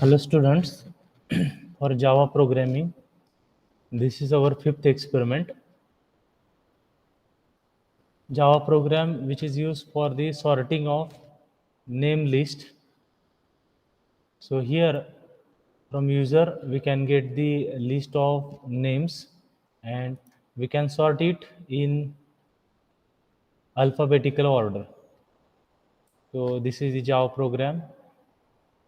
Hello students, for Java programming, this is our fifth experiment. Java program which is used for the sorting of name list. So here from user we can get the list of names and we can sort it in alphabetical order. So this is the Java program.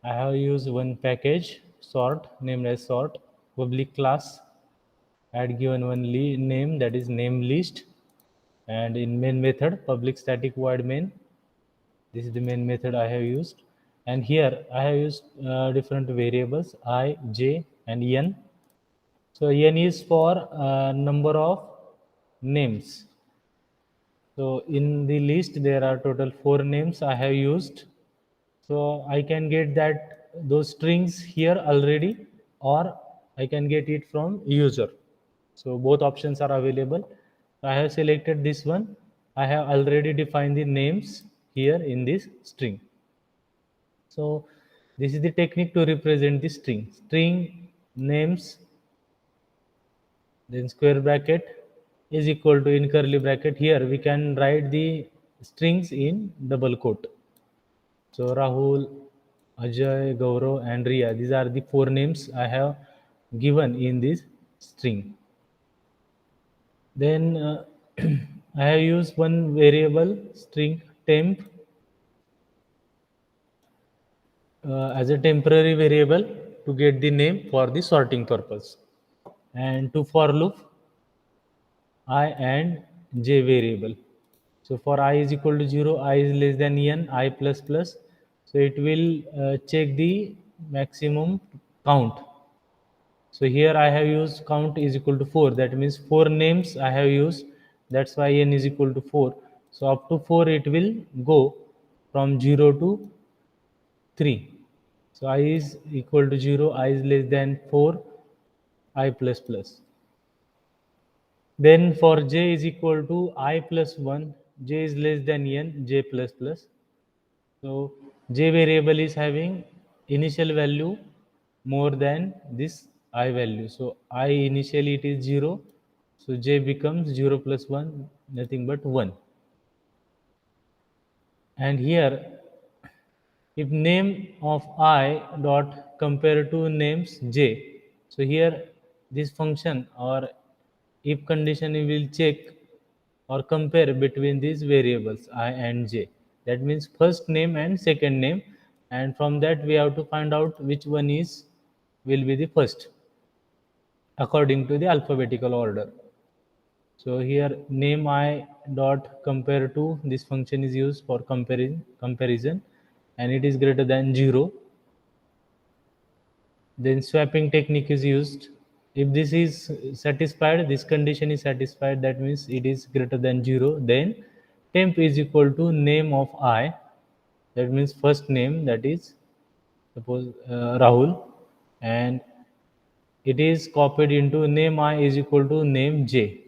I have used one package sort named as sort public class. I had given one name, that is name list, and in main method public static void main, this is the main method I have used, and here I have used different variables I, j and n. So n is for number of names. So in the list there are total 4 names I have used. So I can get that those strings here already, or I can get it from user. So both options are available. I have selected this one. I have already defined the names here in this string. So this is the technique to represent the string. String names, then square bracket is equal to, in curly bracket, here we can write the strings in double quote. So Rahul, Ajay, Gaurav and Riya, these are the 4 names I have given in this string. Then I have used one variable string temp as a temporary variable to get the name for the sorting purpose. And to for loop I and j variable. So for I is equal to 0, I is less than n, I plus plus. So it will check the maximum count. So here I have used count is equal to 4. That means 4 names I have used. That's why n is equal to 4. So up to 4 it will go from 0 to 3. So I is equal to 0, I is less than 4, I plus plus. Then for j is equal to I plus 1, j is less than n, j plus plus. So j variable is having initial value more than this I value. So I initially it is 0. So j becomes 0 plus 1, nothing but 1. And here, if name of I dot compare to names j, so here this function or if condition will check or compare between these variables I and j. That means first name and second name, and from that we have to find out which one is will be the first according to the alphabetical order. So here name I dot compare to, this function is used for comparison and it is greater than 0. Then swapping technique is used. If this is satisfied, this condition is satisfied, that means it is greater than 0, then temp is equal to name of I, that means first name, that is suppose Rahul, and it is copied into name I is equal to name J,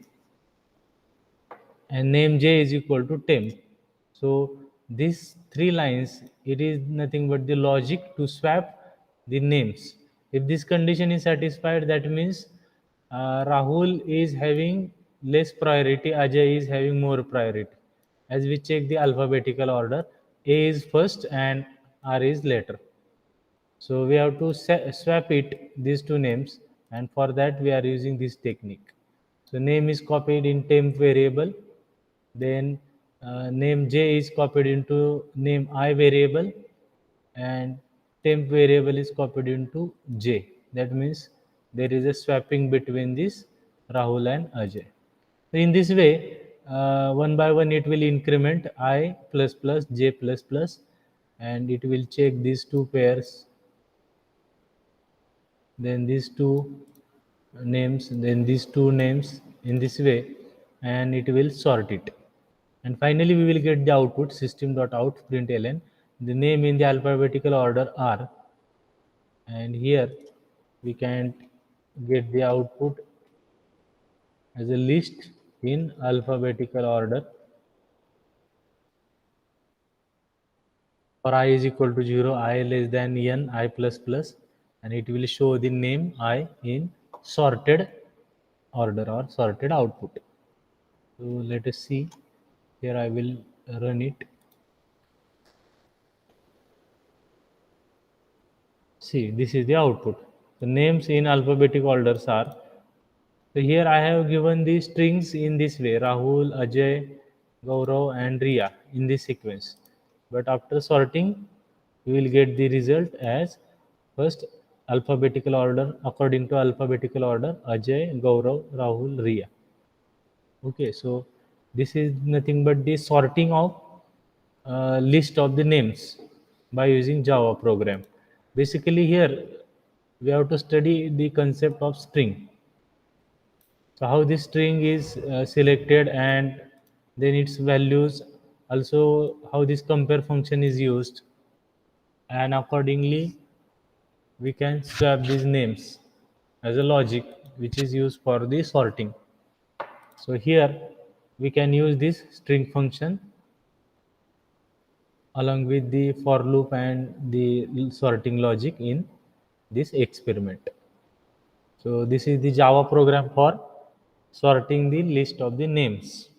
and name j is equal to temp. So these 3 lines, it is nothing but the logic to swap the names. If this condition is satisfied, that means Rahul is having less priority, Ajay is having more priority. As we check the alphabetical order, A is first and R is later. So we have to swap it, these 2 names, and for that we are using this technique. So name is copied in temp variable, then name j is copied into name I variable, and temp variable is copied into j. That means there is a swapping between this Rahul and Ajay. So in this way, one by one it will increment I plus plus j plus plus, and it will check these 2 pairs, then these 2 names, then these 2 names, in this way, and it will sort it. And finally we will get the output system.out println, the name in the alphabetical order R, and here we can get the output as a list in alphabetical order. For I is equal to 0, I less than n, I plus plus. and it will show the name I in sorted order or sorted output. So let us see. Here I will run it. See, this is the output. The names in alphabetic orders are, so here I have given the strings in this way: Rahul, Ajay, Gaurav and Riya in this sequence. But after sorting, we will get the result as first alphabetical order, according to alphabetical order: Ajay, Gaurav, Rahul, Riya. Okay, so this is nothing but the sorting of list of the names by using Java program. Basically, here we have to study the concept of string. So how this string is selected and then its values, also how this compare function is used, and accordingly we can swap these names as a logic which is used for the sorting. So here we can use this string function along with the for loop and the sorting logic in this experiment. So this is the Java program for sorting the list of the names.